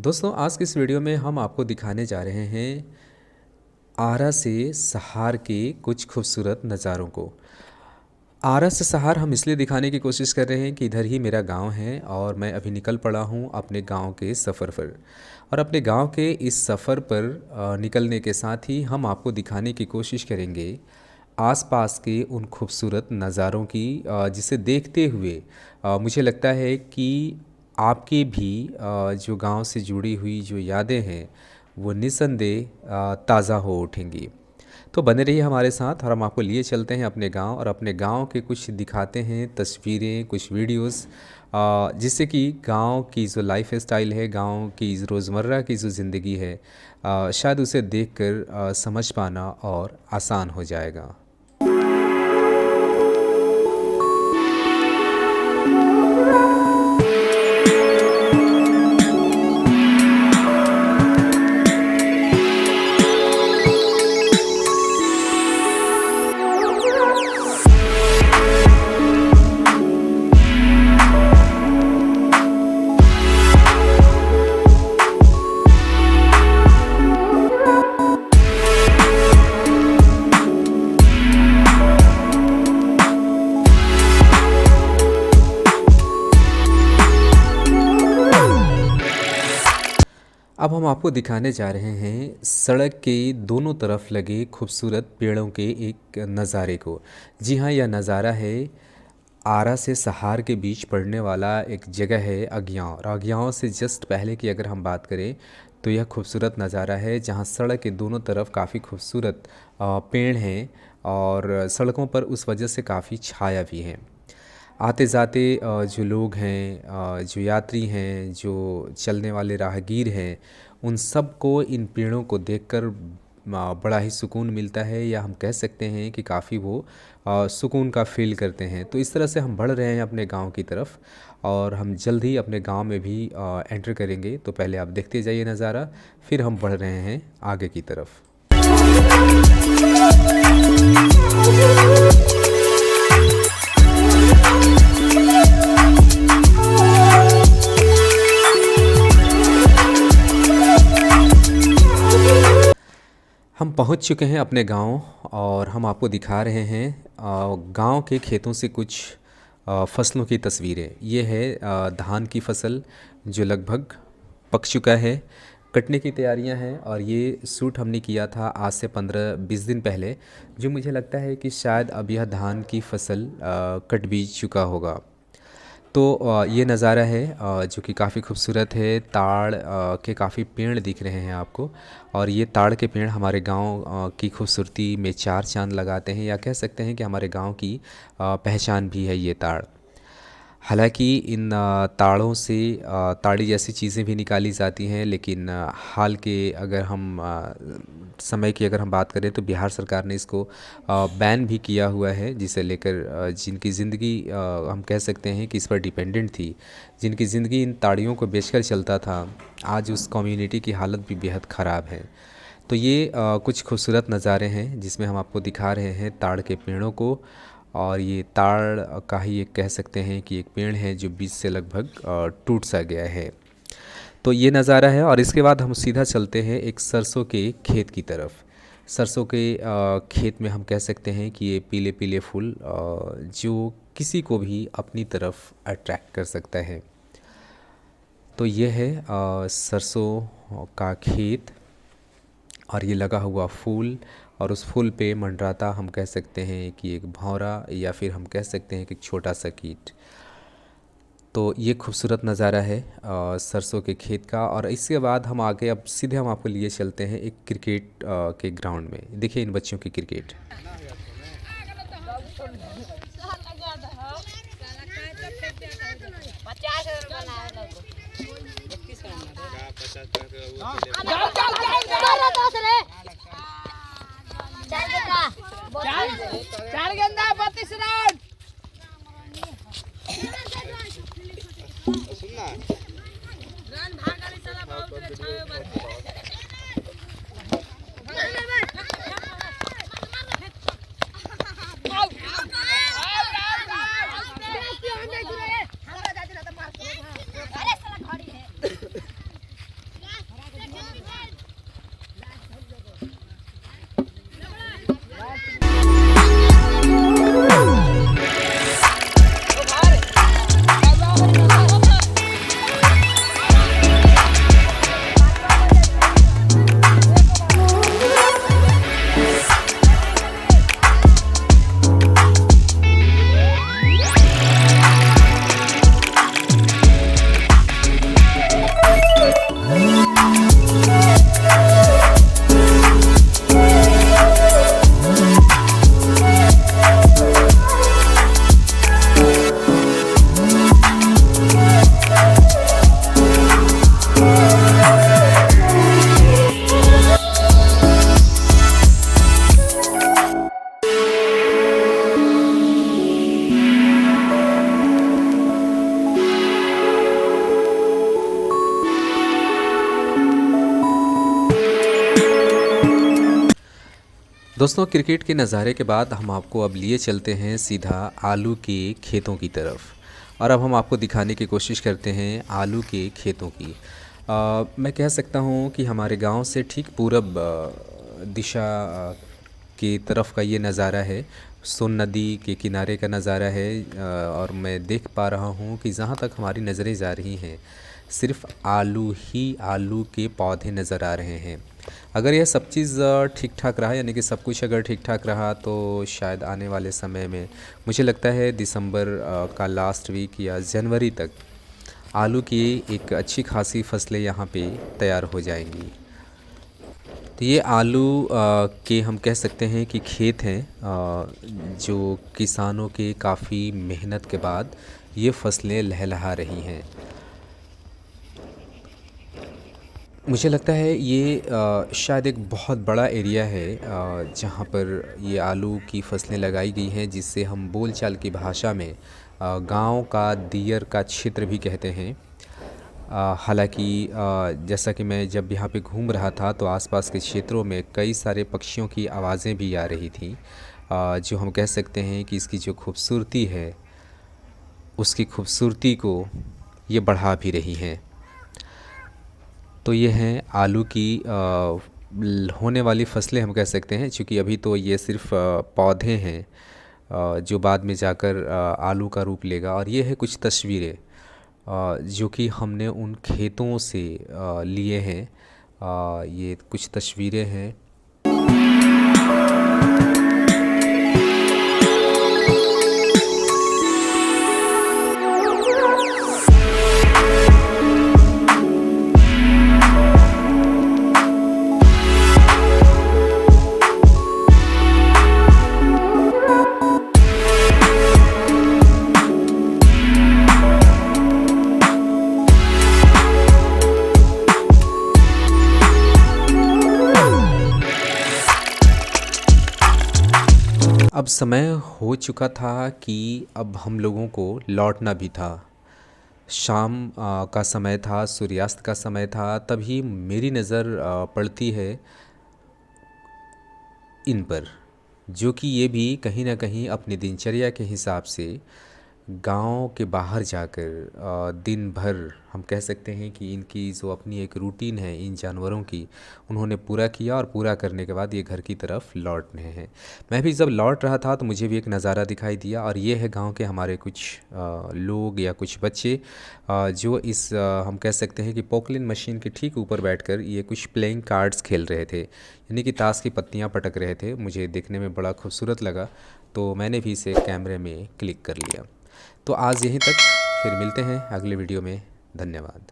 दोस्तों आज की इस वीडियो में हम आपको दिखाने जा रहे हैं आरा से सहार के कुछ खूबसूरत नज़ारों को। आरा से सहार हम इसलिए दिखाने की कोशिश कर रहे हैं कि इधर ही मेरा गांव है और मैं अभी निकल पड़ा हूं अपने गांव के सफ़र पर। और अपने गांव के इस सफ़र पर निकलने के साथ ही हम आपको दिखाने की कोशिश करेंगे आसपास के उन खूबसूरत नज़ारों की, जिसे देखते हुए मुझे लगता है कि आपकी भी जो गांव से जुड़ी हुई जो यादें हैं वो निस्संदेह ताज़ा हो उठेंगी। तो बने रहिए हमारे साथ और हम आपको लिए चलते हैं अपने गांव और अपने गांव के कुछ दिखाते हैं तस्वीरें, कुछ वीडियोस, जिससे कि गांव की जो लाइफ स्टाइल है, गांव की रोज़मर्रा की जो ज़िंदगी है, शायद उसे देखकर समझ पाना और आसान हो जाएगा। अब हम आपको दिखाने जा रहे हैं सड़क के दोनों तरफ लगे खूबसूरत पेड़ों के एक नज़ारे को। जी हाँ, यह नज़ारा है आरा से सहार के बीच पड़ने वाला एक जगह है अगियाँव। और अगियाँव से जस्ट पहले की अगर हम बात करें तो यह खूबसूरत नज़ारा है जहाँ सड़क के दोनों तरफ काफ़ी खूबसूरत पेड़ हैं और सड़कों पर उस वजह से काफ़ी छाया भी है। आते जाते जो लोग हैं, जो यात्री हैं, जो चलने वाले राहगीर हैं, उन सब को इन पेड़ों को देखकर बड़ा ही सुकून मिलता है, या हम कह सकते हैं कि काफ़ी वो सुकून का फ़ील करते हैं। तो इस तरह से हम बढ़ रहे हैं अपने गांव की तरफ और हम जल्द ही अपने गांव में भी एंटर करेंगे। तो पहले आप देखते जाइए नज़ारा, फिर हम बढ़ रहे हैं आगे की तरफ। हम पहुंच चुके हैं अपने गांव और हम आपको दिखा रहे हैं गांव के खेतों से कुछ फसलों की तस्वीरें। ये है धान की फसल जो लगभग पक चुका है, कटने की तैयारियां हैं। और ये शूट हमने किया था आज से 15-20 दिन पहले, जो मुझे लगता है कि शायद अब यह धान की फसल कट भी चुका होगा। तो ये नज़ारा है जो कि काफ़ी खूबसूरत है। ताड़ के काफ़ी पेड़ दिख रहे हैं आपको, और ये ताड़ के पेड़ हमारे गांव की खूबसूरती में चार चांद लगाते हैं, या कह सकते हैं कि हमारे गांव की पहचान भी है ये ताड़। हालांकि इन ताड़ों से ताड़ी जैसी चीज़ें भी निकाली जाती हैं, लेकिन हाल के अगर हम समय की अगर हम बात करें तो बिहार सरकार ने इसको बैन भी किया हुआ है, जिसे लेकर जिनकी ज़िंदगी हम कह सकते हैं कि इस पर डिपेंडेंट थी, जिनकी ज़िंदगी इन ताड़ियों को बेचकर चलता था, आज उस कम्युनिटी की हालत भी बेहद ख़राब है। तो ये कुछ खूबसूरत नज़ारे हैं जिसमें हम आपको दिखा रहे हैं ताड़ के पेड़ों को। और ये ताड़ का ही एक कह सकते हैं कि एक पेड़ है जो बीच से लगभग टूट सा गया है। तो ये नज़ारा है और इसके बाद हम सीधा चलते हैं एक सरसों के खेत की तरफ। सरसों के खेत में हम कह सकते हैं कि ये पीले पीले फूल जो किसी को भी अपनी तरफ अट्रैक्ट कर सकता है। तो ये है सरसों का खेत और ये लगा हुआ फूल, और उस फूल पे मंडराता हम कह सकते हैं कि एक भौरा, या फिर हम कह सकते हैं कि एक छोटा सा कीट। तो ये खूबसूरत नज़ारा है सरसों के खेत का। और इसके बाद हम आगे अब सीधे हम आपको लिए चलते हैं एक क्रिकेट के ग्राउंड में। देखिए इन बच्चों की क्रिकेट। चार गेंदा 32 रन। रन भागले साला बहुत रे छावे बार दोस्तों, क्रिकेट के नज़ारे के बाद हम आपको अब लिए चलते हैं सीधा आलू के खेतों की तरफ। और अब हम आपको दिखाने की कोशिश करते हैं आलू के खेतों की। मैं कह सकता हूँ कि हमारे गांव से ठीक पूरब दिशा की तरफ का ये नज़ारा है। सोन नदी के किनारे का नज़ारा है। और मैं देख पा रहा हूँ कि जहाँ तक हमारी नज़रें जा रही हैं सिर्फ़ आलू ही आलू के पौधे नज़र आ रहे हैं। अगर यह सब चीज़ ठीक ठाक रहा, यानी कि सब कुछ अगर ठीक ठाक रहा, तो शायद आने वाले समय में मुझे लगता है दिसंबर का लास्ट वीक या जनवरी तक आलू की एक अच्छी खासी फसलें यहाँ पे तैयार हो जाएंगी। तो ये आलू के हम कह सकते हैं कि खेत हैं, जो किसानों के काफ़ी मेहनत के बाद ये फसलें लहलहा रही हैं। मुझे लगता है ये शायद एक बहुत बड़ा एरिया है जहाँ पर ये आलू की फसलें लगाई गई हैं, जिससे हम बोलचाल की भाषा में गांव का दियर का क्षेत्र भी कहते हैं। हालांकि जैसा कि मैं जब यहाँ पे घूम रहा था तो आसपास के क्षेत्रों में कई सारे पक्षियों की आवाज़ें भी आ रही थीं, जो हम कह सकते हैं कि इसकी जो खूबसूरती है उसकी खूबसूरती को ये बढ़ा भी रही हैं। तो ये हैं आलू की होने वाली फसलें हम कह सकते हैं, क्योंकि अभी तो ये सिर्फ़ पौधे हैं जो बाद में जाकर आलू का रूप लेगा। और ये है कुछ तस्वीरें जो कि हमने उन खेतों से लिए हैं। ये कुछ तस्वीरें हैं। अब समय हो चुका था कि अब हम लोगों को लौटना भी था। शाम का समय था, सूर्यास्त का समय था। तभी मेरी नज़र पड़ती है इन पर, जो कि ये भी कहीं ना कहीं अपनी दिनचर्या के हिसाब से गांव के बाहर जाकर दिन भर हम कह सकते हैं कि इनकी जो अपनी एक रूटीन है इन जानवरों की, उन्होंने पूरा किया और पूरा करने के बाद ये घर की तरफ लौट रहे हैं। मैं भी जब लौट रहा था तो मुझे भी एक नज़ारा दिखाई दिया, और ये है गांव के हमारे कुछ लोग या कुछ बच्चे जो इस हम कह सकते हैं कि पोकलिन मशीन के ठीक ऊपर बैठकर ये कुछ प्लेइंग कार्ड्स खेल रहे थे, यानी कि ताश की पत्तियां पटक रहे थे। मुझे देखने में बड़ा खूबसूरत लगा, तो मैंने भी इसे कैमरे में क्लिक कर लिया। तो आज यहीं तक, फिर मिलते हैं अगले वीडियो में। धन्यवाद।